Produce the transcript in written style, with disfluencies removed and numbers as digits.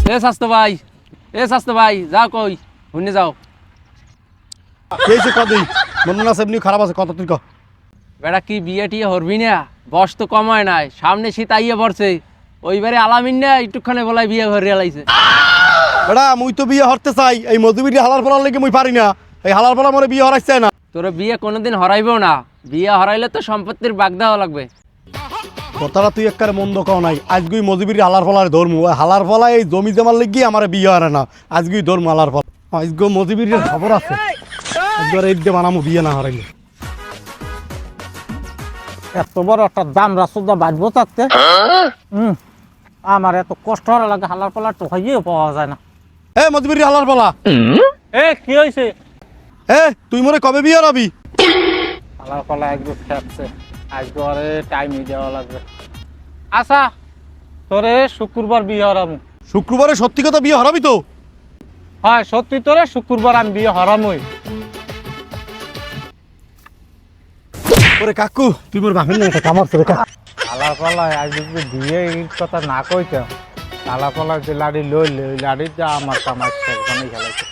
স্বাস্থ্য ভাই যাও কই শুনে যাও। কদি মন আছে এমনি খারাপ আছে কত তুই ক। বেড়া কি বিয়ে টিয়ে হরবি না? বয়স তো কম হয় নাই, সামনে শীত আইয়া পড়ছে। ওইবারে আলামিন না একটুখানে বলাই বিয়ে ঘরে আলাইছে। বেড়া মুই তো বিয়ে হরতে চাই, এই মধুবিরি হালার ফলার লেগে মুই পারি না। এই হালার ফলা মরে বিয়ে হরাইছে না। তোর বিয়ে কোনোদিন হরাইবেও না, বিয়ে হরাইলে তো সম্পত্তির বাগ দেওয়া লাগবে। কথাটা তুই একবারে মন্দ কও নাই। আজগুই মধুবিরি হালার ফলার ধর্ম, হালার ফলা এই জমি জমার লেগে আমার বিয়ে হারে না। আজগুই ধর্ম হালার ফল। আজগো মধুবিরির খবর আছে, একবার এই দিয়ে বানামো বিয়ে না হারাইলে। এত বড় একটা দাম রাস্তা বাঁচবো থাকতে আমার এত কষ্ট হওয়ার লাগে। হালার পালার তো খাইয়েও পাওয়া যায় না। এ মধুবিরি হালার ফলা, এ কি হয়েছে? এ তুই মরে কবে বিয়ে হরাবি? হালার পালা একদম খেপছে, আজকে আরে টাইমই দেওয়া লাগবে। আচ্ছা তোরে শুক্রবার বিয়ে হরামু। শুক্রবারে সত্যি কথা বিয়ে হরাবি তো? হয় সত্যি, তোরে শুক্রবার আমি বিয়ে হরামুই। ওরে কাকু তুই মোর বাপের না কামার তোরে কা। হালার পালায় আজ যদি বিয়ে কথা না কইতাম, হালার পালার যে লাড়ি লইলে ওই লাড়িটা আমার কামার শেষ বানাই খেলাইছে।